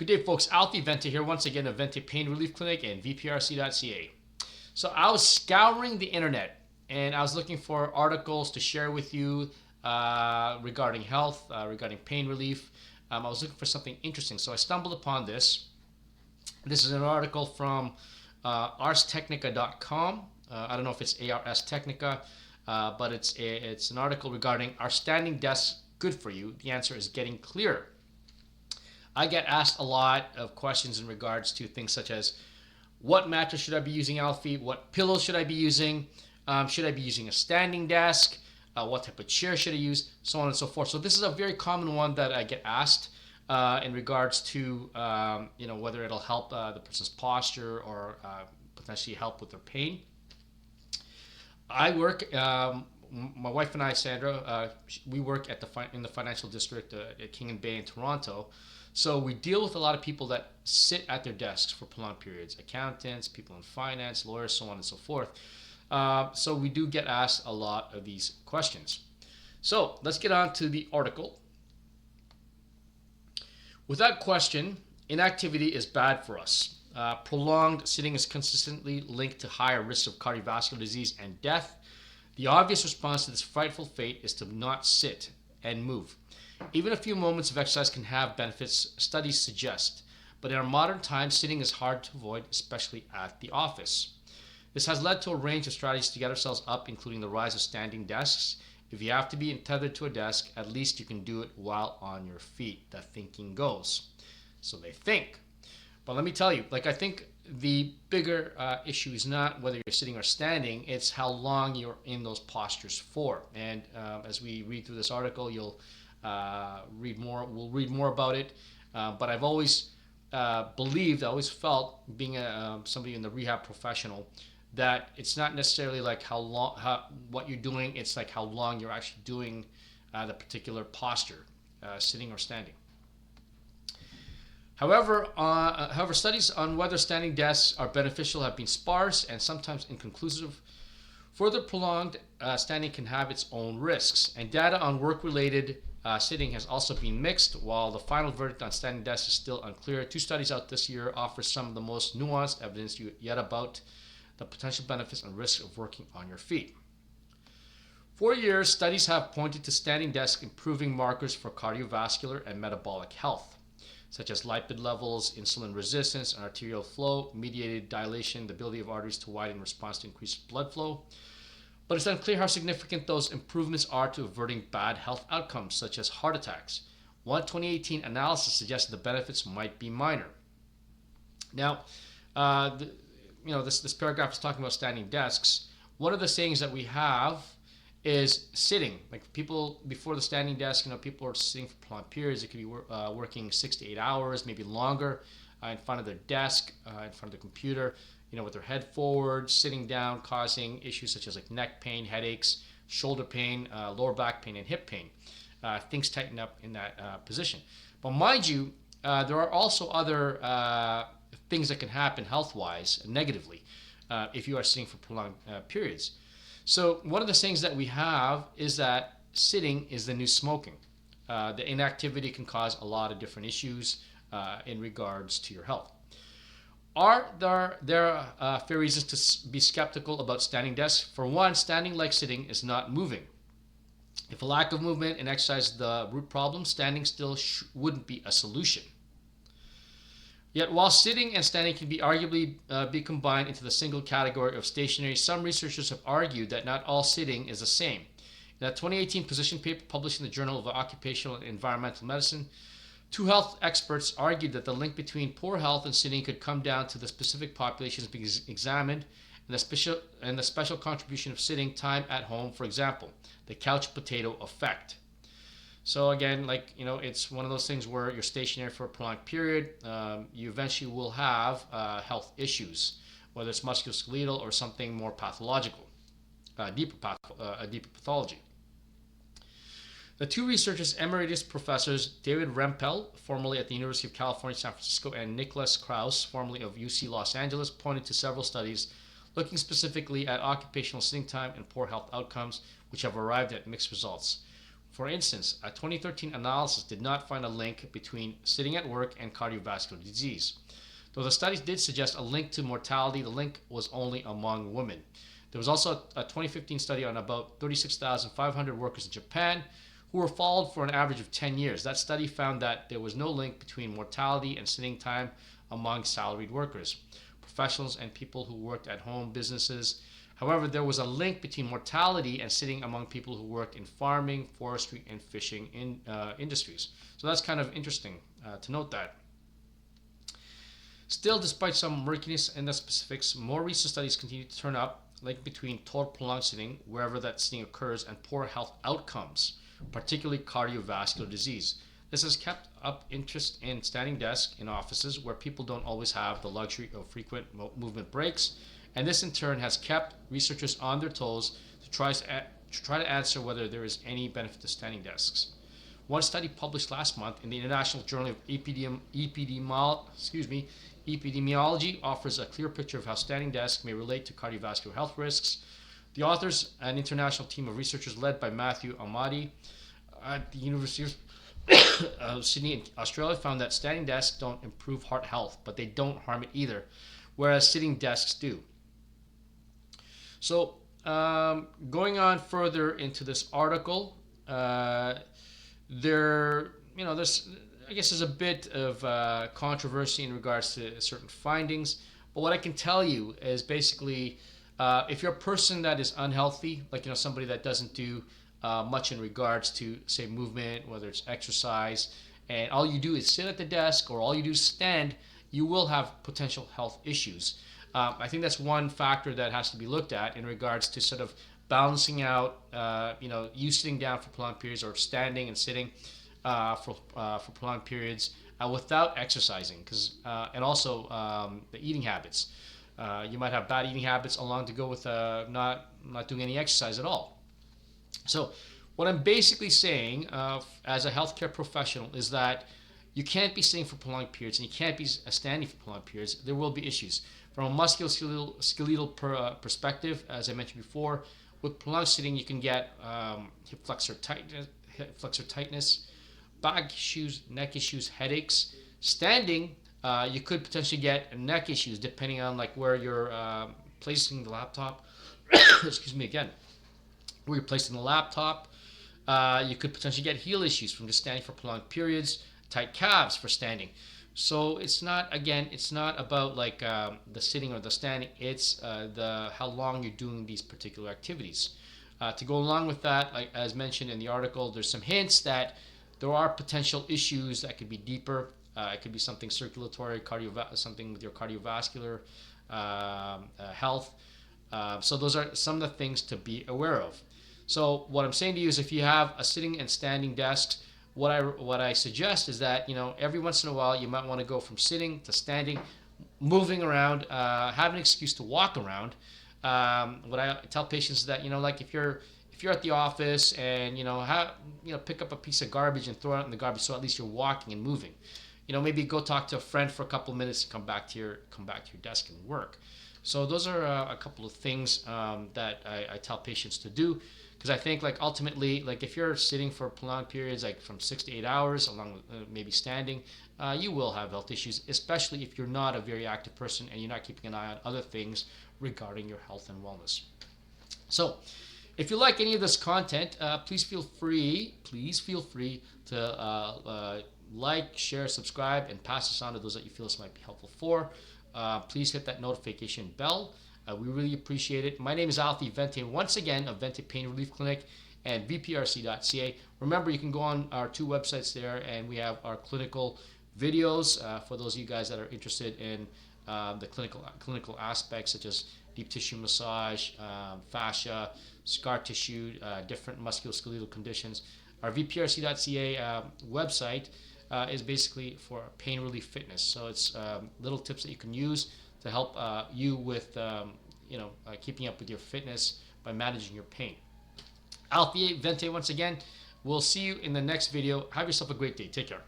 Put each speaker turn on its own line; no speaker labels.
Good day, folks. Alfie Vente here once again of Vente Pain Relief Clinic and vprc.ca. So I was scouring the internet and I was looking for articles to share with you regarding health, regarding pain relief. I was looking for something interesting, so I stumbled upon this. This is an article from arstechnica.com. I don't know if it's ARS Technica, but it's an article regarding are standing desks good for you? The answer is getting clearer. I get asked a lot of questions in regards to things such as what mattress should I be using, Alfie? What pillows should I be using? Should I be using a standing desk? What type of chair should I use? So on and so forth. So this is a very common one that I get asked in regards to whether it'll help the person's posture or potentially help with their pain. I work. My wife and I, Sandra, we work in the financial district at King and Bay in Toronto. So we deal with a lot of people that sit at their desks for prolonged periods, accountants, people in finance, lawyers, so on and so forth. So we do get asked a lot of these questions. So let's get on to the article. Without question, inactivity is bad for us. Prolonged sitting is consistently linked to higher risks of cardiovascular disease and death. The obvious response to this frightful fate is to not sit and move. Even a few moments of exercise can have benefits, studies suggest, but in our modern times, sitting is hard to avoid, especially at the office. This has led to a range of strategies to get ourselves up, including the rise of standing desks. If you have to be tethered to a desk, at least you can do it while on your feet. The thinking goes. So they think. But let me tell you, I think the bigger issue is not whether you're sitting or standing, it's how long you're in those postures for. And as we read through this article, we'll read more about it. But I've always believed, I always felt, being somebody in the rehab professional, that it's not necessarily like what you're doing, it's like how long you're actually doing the particular posture, sitting or standing. However, studies on whether standing desks are beneficial have been sparse and sometimes inconclusive. Further prolonged standing can have its own risks, and data on work-related sitting has also been mixed. While the final verdict on standing desks is still unclear, 2 studies out this year offer some of the most nuanced evidence yet about the potential benefits and risks of working on your feet. For years, studies have pointed to standing desks improving markers for cardiovascular and metabolic health, such as lipid levels, insulin resistance, and arterial flow, mediated dilation, the ability of arteries to widen in response to increased blood flow. But it's unclear how significant those improvements are to averting bad health outcomes, such as heart attacks. One 2018 analysis suggested the benefits might be minor. Now, this paragraph is talking about standing desks. One of the sayings that we have is sitting. Like people before the standing desk, people are sitting for prolonged periods. It could be working 6 to 8 hours, maybe longer, in front of their desk, in front of the computer, with their head forward, sitting down, causing issues such as neck pain, headaches, shoulder pain, lower back pain, and hip pain. Things tighten up in that position. But mind you, there are also other things that can happen health-wise negatively if you are sitting for prolonged periods. So one of the things that we have is that sitting is the new smoking. The inactivity can cause a lot of different issues in regards to your health. Are there fair reasons to be skeptical about standing desks? For one, standing like sitting is not moving. If a lack of movement and exercise is the root problem, standing still wouldn't be a solution. Yet while sitting and standing can be arguably be combined into the single category of stationary, some researchers have argued that not all sitting is the same. In a 2018 position paper published in the Journal of Occupational and Environmental Medicine, 2 health experts argued that the link between poor health and sitting could come down to the specific populations being examined and the special contribution of sitting time at home, for example, the couch potato effect. So again, it's one of those things where you're stationary for a prolonged period. You eventually will have health issues, whether it's musculoskeletal or something more pathological, a deeper pathology. The 2 researchers, emeritus professors David Rempel, formerly at the University of California, San Francisco, and Nicholas Krauss, formerly of UC Los Angeles, pointed to several studies looking specifically at occupational sitting time and poor health outcomes, which have arrived at mixed results. For instance, a 2013 analysis did not find a link between sitting at work and cardiovascular disease. Though the studies did suggest a link to mortality, the link was only among women. There was also a 2015 study on about 36,500 workers in Japan who were followed for an average of 10 years. That study found that there was no link between mortality and sitting time among salaried workers, professionals, and people who worked at home businesses. However, there was a link between mortality and sitting among people who worked in farming, forestry, and fishing industries. So that's kind of interesting to note that. Still, despite some murkiness in the specifics, more recent studies continue to turn up link between total prolonged sitting, wherever that sitting occurs, and poor health outcomes, particularly cardiovascular disease. This has kept up interest in standing desks in offices where people don't always have the luxury of frequent movement breaks, and this in turn has kept researchers on their toes to try to answer whether there is any benefit to standing desks. One study published last month in the International Journal of Epidemiology offers a clear picture of how standing desks may relate to cardiovascular health risks. The authors, an international team of researchers led by Matthew Ahmadi at the University of Sydney in Australia, found that standing desks don't improve heart health, but they don't harm it either, whereas sitting desks do. So, going on further into this article, there's a bit of controversy in regards to certain findings. But what I can tell you is basically, if you're a person that is unhealthy, like somebody that doesn't do much in regards to, say, movement, whether it's exercise, and all you do is sit at the desk or all you do is stand, you will have potential health issues. I think that's one factor that has to be looked at in regards to sort of balancing out, you sitting down for prolonged periods or standing and sitting for prolonged periods without exercising, and also the eating habits. You might have bad eating habits along to go with not doing any exercise at all. So what I'm basically saying as a healthcare professional is that you can't be sitting for prolonged periods and you can't be standing for prolonged periods. There will be issues. From a musculoskeletal perspective, as I mentioned before, with prolonged sitting, you can get hip flexor tightness, back issues, neck issues, headaches. Standing, you could potentially get neck issues depending on where you're placing the laptop. Excuse me again. Where you're placing the laptop. You could potentially get heel issues from just standing for prolonged periods, tight calves for standing. So it's not about the sitting or the standing. It's how long you're doing these particular activities. To go along with that, as mentioned in the article, there's some hints that there are potential issues that could be deeper. It could be something circulatory, something with your cardiovascular health. So those are some of the things to be aware of. So what I'm saying to you is, if you have a sitting and standing desk, what I suggest is that every once in a while you might want to go from sitting to standing, moving around, have an excuse to walk around. What I tell patients is that if you're at the office and pick up a piece of garbage and throw it out in the garbage, so at least you're walking and moving. Maybe go talk to a friend for a couple of minutes and come back to your desk and work. So those are a couple of things that I tell patients to do. Because I think ultimately, if you're sitting for prolonged periods, from 6 to 8 hours, along with maybe standing, you will have health issues, especially if you're not a very active person and you're not keeping an eye on other things regarding your health and wellness. So if you like any of this content, please feel free to like, share, subscribe, and pass this on to those that you feel this might be helpful for. Please hit that notification bell. We really appreciate it. My name is Alfie Vente, once again, of Vente Pain Relief Clinic and vprc.ca. Remember, you can go on our two websites there, and we have our clinical videos for those of you guys that are interested in the clinical aspects, such as deep tissue massage, fascia, scar tissue, different musculoskeletal conditions. Our vprc.ca website is basically for pain relief fitness. So it's little tips that you can use to help you with keeping up with your fitness by managing your pain. Alfie Vente once again. We'll see you in the next video. Have yourself a great day. Take care.